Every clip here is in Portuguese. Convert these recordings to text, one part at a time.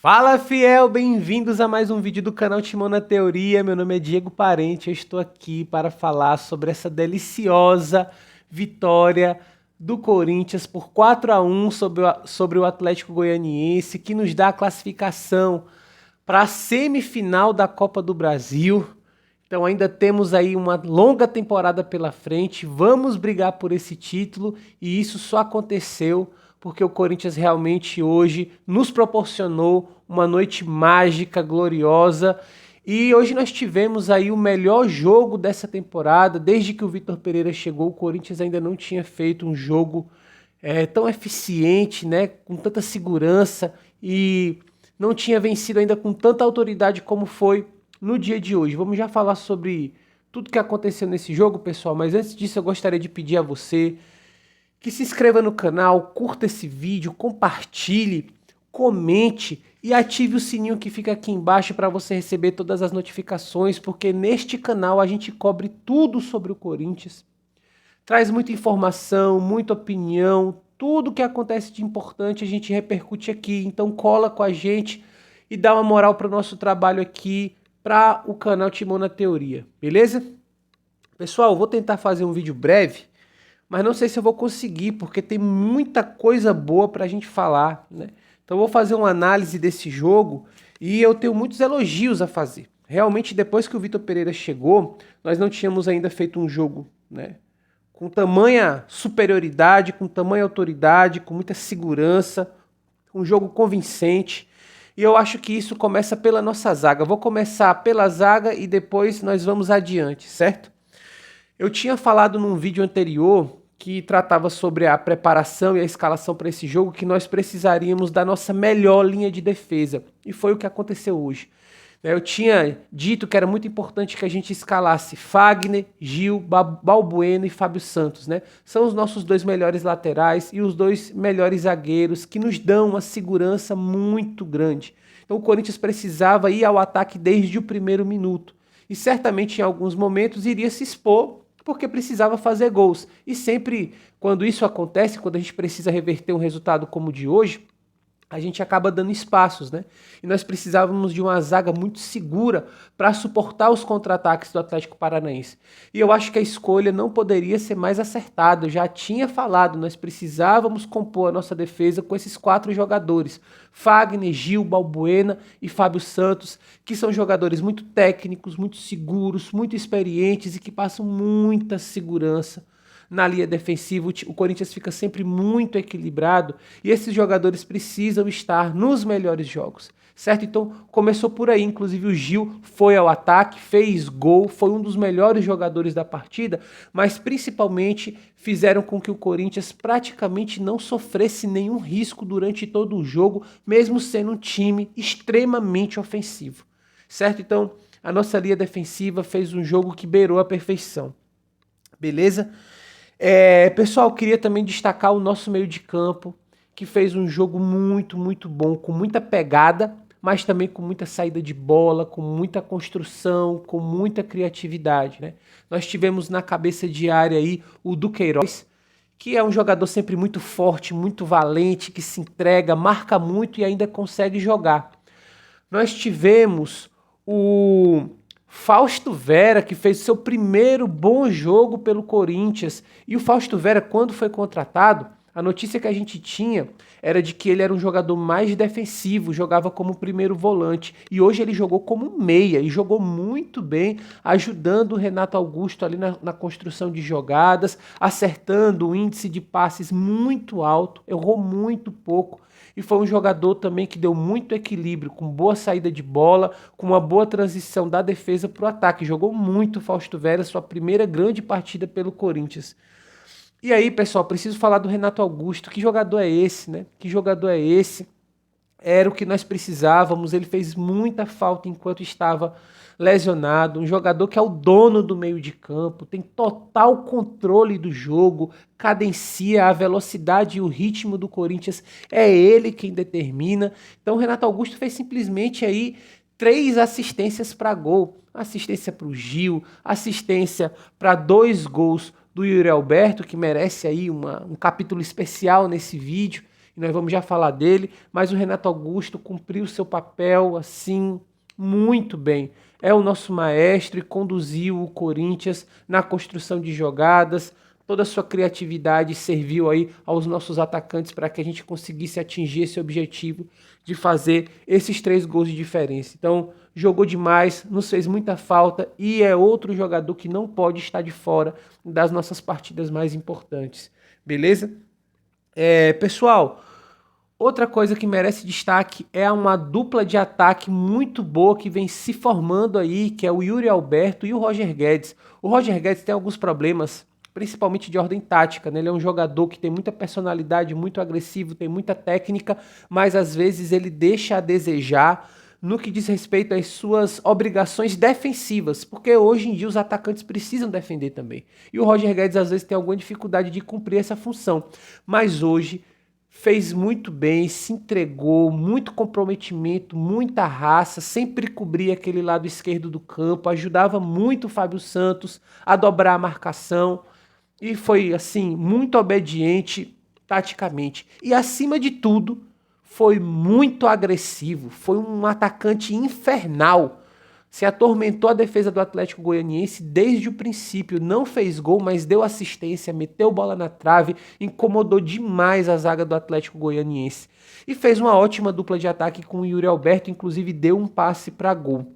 Fala, fiel, bem-vindos a mais um vídeo do canal Timão na Teoria. Meu nome é Diego Parente, eu estou aqui para falar sobre essa deliciosa vitória do Corinthians por 4-1 sobre o Atlético Goianiense, que nos dá a classificação para a semifinal da Copa do Brasil. Então ainda temos aí uma longa temporada pela frente, vamos brigar por esse título e isso só aconteceu porque o Corinthians realmente hoje nos proporcionou uma noite mágica, gloriosa, e hoje nós tivemos aí o melhor jogo dessa temporada. Desde que o Vitor Pereira chegou, o Corinthians ainda não tinha feito um jogo tão eficiente, né, com tanta segurança, e não tinha vencido ainda com tanta autoridade como foi no dia de hoje. Vamos já falar sobre tudo que aconteceu nesse jogo, pessoal, mas antes disso eu gostaria de pedir a você que se inscreva no canal, curta esse vídeo, compartilhe, comente e ative o sininho que fica aqui embaixo para você receber todas as notificações, porque neste canal a gente cobre tudo sobre o Corinthians, traz muita informação, muita opinião, tudo que acontece de importante a gente repercute aqui. Então cola com a gente e dá uma moral para o nosso trabalho aqui, para o canal Timão na Teoria, beleza? Pessoal, vou tentar fazer um vídeo breve, mas não sei se eu vou conseguir, porque tem muita coisa boa para a gente falar, né? Então eu vou fazer uma análise desse jogo e eu tenho muitos elogios a fazer. Realmente, depois que o Vitor Pereira chegou, nós não tínhamos ainda feito um jogo, né, com tamanha superioridade, com tamanha autoridade, com muita segurança, um jogo convincente. E eu acho que isso começa pela nossa zaga. Vou começar pela zaga e depois nós vamos adiante, certo? Eu tinha falado num vídeo anterior que tratava sobre a preparação e a escalação para esse jogo, que nós precisaríamos da nossa melhor linha de defesa. E foi o que aconteceu hoje. Eu tinha dito que era muito importante que a gente escalasse Fagner, Gil, Balbuena e Fábio Santos, né? São os nossos dois melhores laterais e os dois melhores zagueiros que nos dão uma segurança muito grande. Então o Corinthians precisava ir ao ataque desde o primeiro minuto. E certamente em alguns momentos iria se expor porque precisava fazer gols. E sempre quando isso acontece, quando a gente precisa reverter um resultado como o de hoje, a gente acaba dando espaços, né? E nós precisávamos de uma zaga muito segura para suportar os contra-ataques do Atlético Paranaense. E eu acho que a escolha não poderia ser mais acertada. Eu já tinha falado, nós precisávamos compor a nossa defesa com esses 4 jogadores: Fagner, Gil, Balbuena e Fábio Santos, que são jogadores muito técnicos, muito seguros, muito experientes e que passam muita segurança na linha defensiva. O Corinthians fica sempre muito equilibrado e esses jogadores precisam estar nos melhores jogos, certo? Então começou por aí. Inclusive o Gil foi ao ataque, fez gol, foi um dos melhores jogadores da partida, mas principalmente fizeram com que o Corinthians praticamente não sofresse nenhum risco durante todo o jogo, mesmo sendo um time extremamente ofensivo, certo? Então a nossa linha defensiva fez um jogo que beirou a perfeição, beleza? Pessoal, queria também destacar o nosso meio de campo, que fez um jogo muito bom, com muita pegada, mas também com muita saída de bola, com muita construção, com muita criatividade, né? Nós tivemos na cabeça de área aí o Duqueiroz, que é um jogador sempre muito forte, muito valente, que se entrega, marca muito e ainda consegue jogar. Nós tivemos o Fausto Vera, que fez seu primeiro bom jogo pelo Corinthians. E o Fausto Vera, quando foi contratado, a notícia que a gente tinha era de que ele era um jogador mais defensivo, jogava como primeiro volante. E hoje ele jogou como meia e jogou muito bem, ajudando o Renato Augusto ali na construção de jogadas, acertando o índice de passes muito alto, errou muito pouco. E foi um jogador também que deu muito equilíbrio, com boa saída de bola, com uma boa transição da defesa para o ataque. Jogou muito o Fausto Vera, sua primeira grande partida pelo Corinthians. E aí, pessoal, preciso falar do Renato Augusto. Que jogador é esse, né? Que jogador é esse? Era o que nós precisávamos. Ele fez muita falta enquanto estava lesionado. Um jogador que é o dono do meio de campo, tem total controle do jogo, cadencia a velocidade e o ritmo do Corinthians. É ele quem determina. Então o Renato Augusto fez simplesmente aí 3 assistências para gol. Assistência para o Gil, assistência para 2 gols do Yuri Alberto, que merece aí um capítulo especial nesse vídeo. e nós vamos já falar dele, mas o Renato Augusto cumpriu seu papel assim muito bem. É o nosso maestro e conduziu o Corinthians na construção de jogadas. Toda a sua criatividade serviu aí aos nossos atacantes para que a gente conseguisse atingir esse objetivo de fazer esses 3 gols de diferença. Então, jogou demais, nos fez muita falta e é outro jogador que não pode estar de fora das nossas partidas mais importantes. Beleza? Pessoal, outra coisa que merece destaque é uma dupla de ataque muito boa que vem se formando aí, que é o Yuri Alberto e o Roger Guedes. O Roger Guedes tem alguns problemas, principalmente de ordem tática, né? Ele é um jogador que tem muita personalidade, muito agressivo, tem muita técnica, mas às vezes ele deixa a desejar no que diz respeito às suas obrigações defensivas, porque hoje em dia os atacantes precisam defender também. E o Roger Guedes às vezes tem alguma dificuldade de cumprir essa função, mas hoje fez muito bem, se entregou, muito comprometimento, muita raça, sempre cobria aquele lado esquerdo do campo, ajudava muito o Fábio Santos a dobrar a marcação e foi assim muito obediente taticamente. E acima de tudo, foi muito agressivo, foi um atacante infernal. Se atormentou a defesa do Atlético Goianiense desde o princípio, não fez gol, mas deu assistência, meteu bola na trave, incomodou demais a zaga do Atlético Goianiense. E fez uma ótima dupla de ataque com o Yuri Alberto, inclusive deu um passe para gol.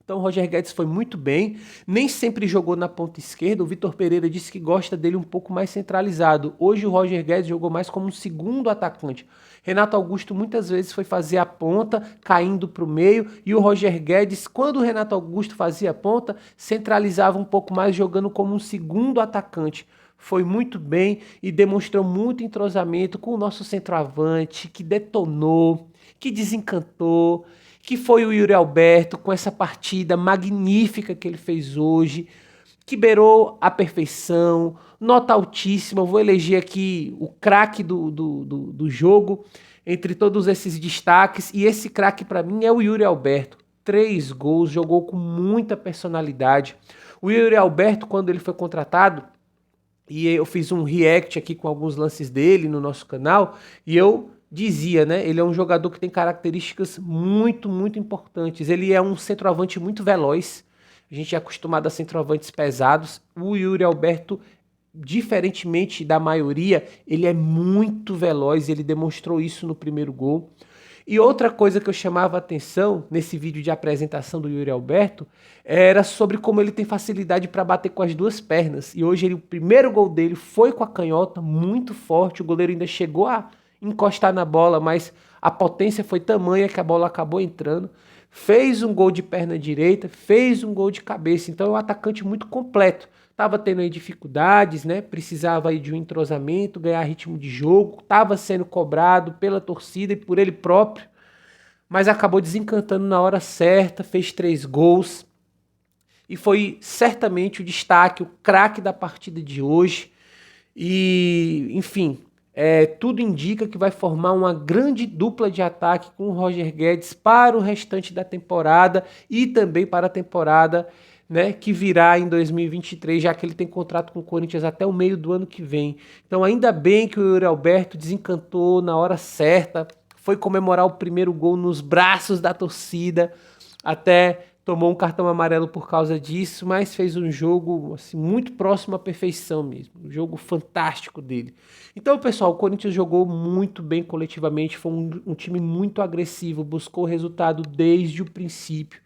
Então o Roger Guedes foi muito bem, nem sempre jogou na ponta esquerda, o Vitor Pereira disse que gosta dele um pouco mais centralizado. Hoje o Roger Guedes jogou mais como um segundo atacante. Renato Augusto muitas vezes foi fazer a ponta, caindo para o meio, e o Roger Guedes, quando o Renato Augusto fazia a ponta, centralizava um pouco mais, jogando como um segundo atacante. Foi muito bem e demonstrou muito entrosamento com o nosso centroavante, que detonou, que desencantou, que foi o Yuri Alberto, com essa partida magnífica que ele fez hoje, que beirou a perfeição, nota altíssima. Eu vou eleger aqui o craque do jogo, entre todos esses destaques, e esse craque para mim é o Yuri Alberto. 3 gols, jogou com muita personalidade. O Yuri Alberto, quando ele foi contratado, e eu fiz um react aqui com alguns lances dele no nosso canal, e eu dizia, né? Ele é um jogador que tem características muito, muito importantes. Ele é um centroavante muito veloz. A gente é acostumado a centroavantes pesados. O Yuri Alberto, diferentemente da maioria, ele é muito veloz. Ele demonstrou isso no primeiro gol. E outra coisa que eu chamava a atenção nesse vídeo de apresentação do Yuri Alberto era sobre como ele tem facilidade para bater com as duas pernas. E hoje o primeiro gol dele foi com a canhota, muito forte. O goleiro ainda chegou a encostar na bola, mas a potência foi tamanha que a bola acabou entrando. Fez um gol de perna direita, fez um gol de cabeça. Então é um atacante muito completo. Estava tendo aí dificuldades, né? Precisava aí de um entrosamento, ganhar ritmo de jogo. Estava sendo cobrado pela torcida e por ele próprio, mas acabou desencantando na hora certa, fez 3 gols e foi certamente o destaque, o craque da partida de hoje. E, enfim, tudo indica que vai formar uma grande dupla de ataque com o Roger Guedes para o restante da temporada e também para a temporada, né, que virá em 2023, já que ele tem contrato com o Corinthians até o meio do ano que vem. Então ainda bem que o Yuri Alberto desencantou na hora certa, foi comemorar o primeiro gol nos braços da torcida, até tomou um cartão amarelo por causa disso, mas fez um jogo assim, muito próximo à perfeição mesmo, um jogo fantástico dele. Então, pessoal, o Corinthians jogou muito bem coletivamente, foi um time muito agressivo, buscou o resultado desde o princípio.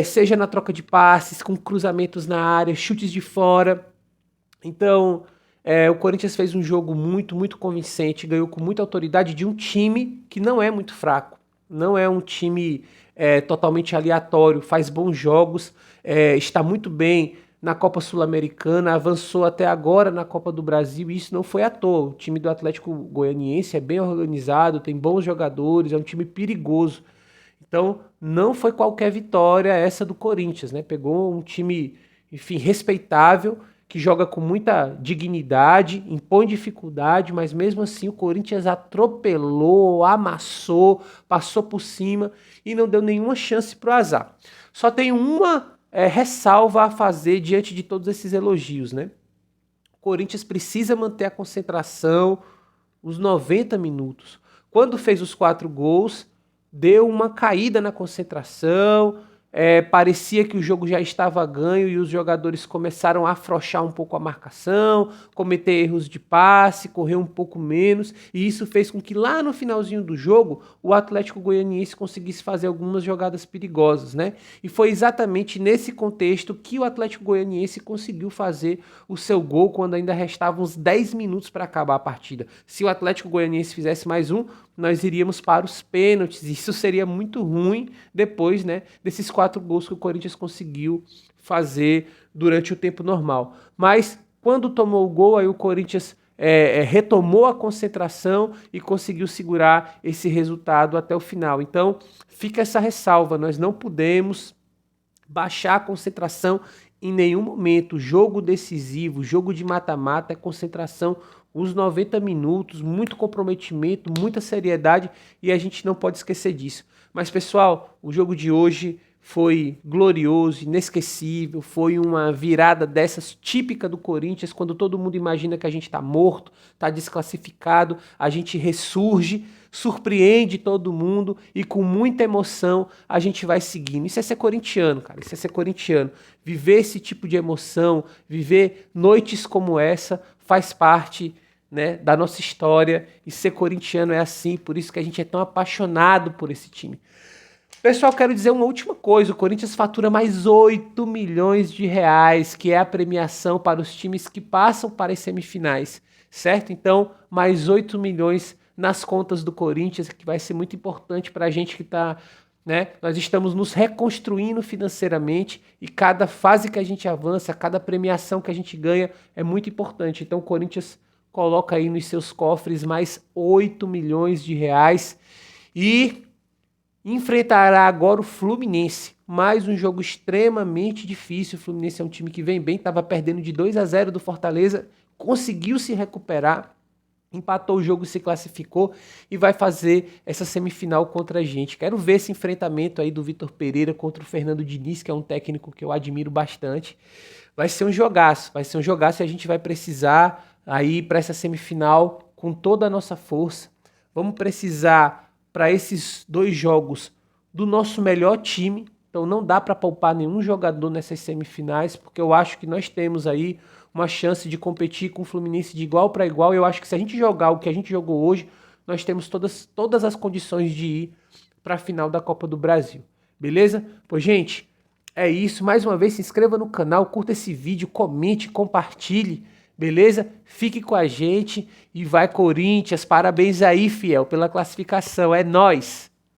Seja na troca de passes, com cruzamentos na área, chutes de fora. Então, o Corinthians fez um jogo muito, muito convincente, ganhou com muita autoridade de um time que não é muito fraco, não é um time totalmente aleatório, faz bons jogos, está muito bem na Copa Sul-Americana, avançou até agora na Copa do Brasil, e isso não foi à toa. O time do Atlético Goianiense é bem organizado, tem bons jogadores, é um time perigoso. Então, não foi qualquer vitória essa do Corinthians, né? Pegou um time, enfim, respeitável, que joga com muita dignidade, impõe dificuldade, mas mesmo assim o Corinthians atropelou, amassou, passou por cima e não deu nenhuma chance para o azar. Só tem uma ressalva a fazer diante de todos esses elogios, né? O Corinthians precisa manter a concentração os 90 minutos. Quando fez os 4 gols, deu uma caída na concentração, parecia que o jogo já estava ganho e os jogadores começaram a afrouxar um pouco a marcação, cometer erros de passe, correr um pouco menos, e isso fez com que lá no finalzinho do jogo o Atlético Goianiense conseguisse fazer algumas jogadas perigosas, né? E foi exatamente nesse contexto que o Atlético Goianiense conseguiu fazer o seu gol quando ainda restavam uns 10 minutos para acabar a partida. Se o Atlético Goianiense fizesse mais um, nós iríamos para os pênaltis. Isso seria muito ruim depois, né, desses 4 gols que o Corinthians conseguiu fazer durante o tempo normal. Mas quando tomou o gol, aí o Corinthians retomou a concentração e conseguiu segurar esse resultado até o final. Então fica essa ressalva, nós não podemos baixar a concentração em nenhum momento. Jogo decisivo, jogo de mata-mata é concentração os 90 minutos, muito comprometimento, muita seriedade e a gente não pode esquecer disso. Mas pessoal, o jogo de hoje foi glorioso, inesquecível, foi uma virada dessas típica do Corinthians, quando todo mundo imagina que a gente está morto, está desclassificado, a gente ressurge, surpreende todo mundo e com muita emoção a gente vai seguindo. Isso é ser corintiano, cara, isso é ser corintiano. Viver esse tipo de emoção, viver noites como essa faz parte, né, da nossa história, e ser corintiano é assim, por isso que a gente é tão apaixonado por esse time. Pessoal, quero dizer uma última coisa, o Corinthians fatura mais 8 milhões de reais, que é a premiação para os times que passam para as semifinais, certo? Então, mais 8 milhões nas contas do Corinthians, que vai ser muito importante para a gente que está, né? Nós estamos nos reconstruindo financeiramente e cada fase que a gente avança, cada premiação que a gente ganha é muito importante. Então, o Corinthians coloca aí nos seus cofres mais 8 milhões de reais e enfrentará agora o Fluminense. Mais um jogo extremamente difícil. O Fluminense é um time que vem bem, estava perdendo de 2-0 do Fortaleza, conseguiu se recuperar, empatou o jogo, se classificou e vai fazer essa semifinal contra a gente. Quero ver esse enfrentamento aí do Vitor Pereira contra o Fernando Diniz, que é um técnico que eu admiro bastante. Vai ser um jogaço e a gente vai precisar aí para essa semifinal com toda a nossa força. Vamos precisar para esses 2 jogos do nosso melhor time. Então não dá para poupar nenhum jogador nessas semifinais, porque eu acho que nós temos aí uma chance de competir com o Fluminense de igual para igual. Eu acho que se a gente jogar o que a gente jogou hoje, nós temos todas as condições de ir para a final da Copa do Brasil. Beleza? Pois, gente, é isso. Mais uma vez, se inscreva no canal, curta esse vídeo, comente, compartilhe. Beleza? Fique com a gente e vai Corinthians. Parabéns aí, fiel, pela classificação. É nóis!